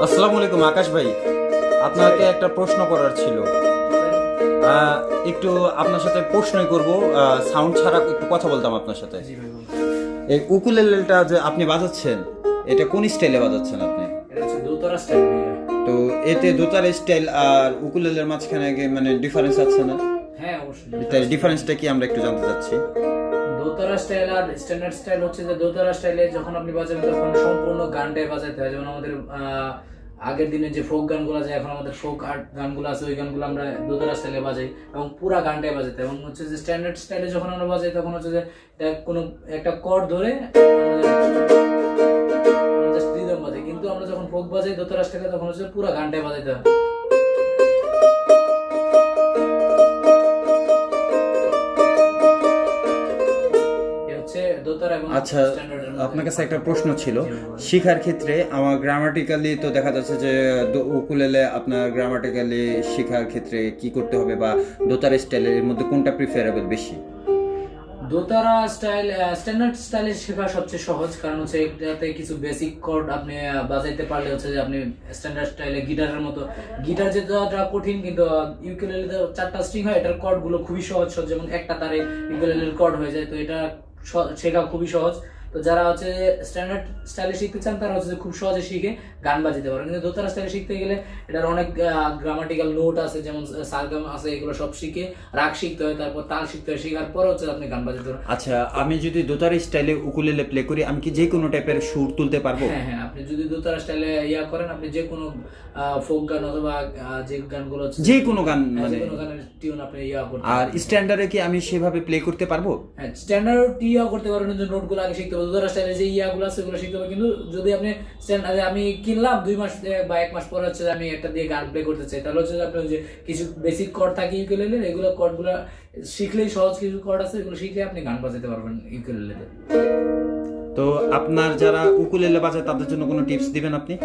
আসসালামু আলাইকুম আকাশ ভাই, আপনাকে একটা প্রশ্ন করার ছিল। একটু আপনার সাথে প্রশ্নই করব, সাউন্ড ছাড়া একটু কথা বলতাম আপনার সাথে। জি ভাই বলুন। এই উকুলেলেটা যে আপনি বাজাচ্ছেন, এটা কোন স্টাইলে বাজাচ্ছেন আপনি? এটা হচ্ছে দোতারা স্টাইল ভাইয়া। তো এতে দোতার স্টাইল আর উকুলেলের মাঝখানে মানে ডিফারেন্স আছে না? হ্যাঁ অবশ্যই। এটা ডিফারেন্সটা কি আমরা একটু জানতে চাচ্ছি। দোতারা স্টাইল আর স্ট্যান্ডার্ড স্টাইল হচ্ছে যে দোতারা স্টাইলে যখন আপনি বাজাবেন তখন সম্পূর্ণ গানটাই বাজাতে হয়। যেমন আমাদের আগের দিনে যে ফোক গানগুলো আছে, এখন আমাদের ফোক আর্ট গানগুলো আছে, ওই গানগুলো আমরা দোতারা স্টাইলে বাজাই এবং পুরা গানটাই বাজাতে হয়। এবং হচ্ছে যে স্ট্যান্ডার্ড স্টাইলে যখন আমরা বাজাই তখন হচ্ছে যে এটা কোনো একটা কর্ড ধরে আমরা জাস্ট রিদম বাজাই, কিন্তু আমরা যখন ফোক বাজাই দোতারা স্টাইলে তখন হচ্ছে পুরা গানটাই বাজাইতে হয়। আচ্ছা, আপনার কাছে একটা প্রশ্ন ছিল। শেখার ক্ষেত্রে আমার গ্রামাটিক্যালি তো দেখা যাচ্ছে যে উকুলেলে আপনার গ্রামাটিক্যালি শেখার ক্ষেত্রে কি করতে হবে, বা দোতার স্টাইলের মধ্যে কোনটা প্রিফারেবল বেশি? দোতারা স্টাইল স্ট্যান্ডার্ড স্টাইলে শেখা সবচেয়ে সহজ, কারণ হচ্ছে এটাতে কিছু বেসিক কর্ড আপনি বাজাইতে পারলে হচ্ছে যে আপনি স্ট্যান্ডার্ড স্টাইলে গিটারের মতো, গিটার যেটা কঠিন কিন্তু ইউকুলেলেতে 4টা স্ট্রিং হয়, এটার কর্ড গুলো খুবই সহজ সহজ, যেমন একটা তারে ইউকুলেলের কর্ড হয়ে যায়। তো এটা শেখা খুবই সহজ। তো যারা হচ্ছে স্ট্যান্ডার্ড স্টাইলে শিখতে চান তারা হচ্ছে খুব সহজে শিখে গান বাজাতে পারে। কিন্তু দোতারা স্টাইলে শিখতে গেলে এটার অনেক গ্রামাটিক্যাল নোট আছে, যেমন সারগাম আছে, এগুলো সব শিখে রাগ শিখতে হয়, তারপর তাল শিখতে হয়, শেখার পরে হচ্ছে আপনি গান বাজাতে পারেন। আচ্ছা, আমি যদি দোতার স্টাইলে উকুলেলে প্লে করি, আমি কি যে কোনো টাইপের সুর তুলতে পারবো? হ্যাঁ হ্যাঁ, আপনি যদি দোতারা স্টাইলে করেন, আপনি যে কোনো ফোক গান অথবা যে গানগুলো হচ্ছে যে কোনো গান, মানে মানে যে কোনো গানের টিউন আপনি করতে আর পারবেন। স্ট্যান্ডার্ডে কি আমি সেভাবে প্লে করতে পারবো? হ্যাঁ, স্ট্যান্ডার্ড করতে পারবেন, যে নোটগুলো আগে শিখতে হবে, দোতারা স্টাইলে যে গুলো আছে ওগুলো শিখতে হবে। কিন্তু যদি আপনি স্ট্যান্ডার্ড আমি কিনলাম 2 মাস বা 1 মাস পরে হচ্ছে আমি একটা দিয়ে গান প্লে করতে চাই, তাহলে হচ্ছে আপনি যে কিছু বেসিক কর্ড থাকে ইউকুলেলের, এগুলো কর্ডগুলো শিখলেই, সহজ কিছু কর্ড আছে এগুলো শিখলে আপনি গান বাজাতে পারবেন ইউকুলেলেতে। তো আপনার যারা উকুলেলে বাজায় তাদের জন্য কোনো টিপস দিবেন আপনি?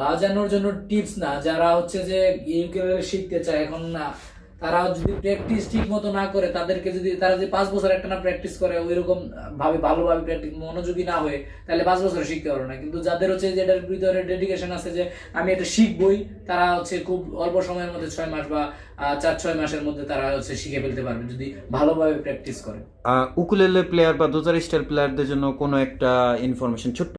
বাজানোর জন্য টিপস না, যারা হচ্ছে যে ইউকুলেলে শিখতে চায় এখন না, তারা যদি প্র্যাকটিস ঠিক মতো না করে, তাদেরকে যদি তারা যে 5 বছর একটা না প্র্যাকটিস করে, ওইরকম ভাবে ভালোভাবে প্র্যাকটিস মনোযোগী না হয়ে, তাহলে 5 বছরে শিখতে পারবে না। কিন্তু যাদের হচ্ছে যে এটার ভিতরে ডেডিকেশন আছে যে আমি এটা শিখবই, তারা হচ্ছে খুব অল্প সময়ের মধ্যে 6 মাস বা 4-6 মাসের মধ্যে তারা হচ্ছে শিখে ফেলতে পারবে যদি ভালোভাবে প্র্যাকটিস করে। উকুলেলে প্লেয়ার বা দোতার স্টাইল প্লেয়ারদের জন্য কোনো একটা ইনফরমেশন ছোট্ট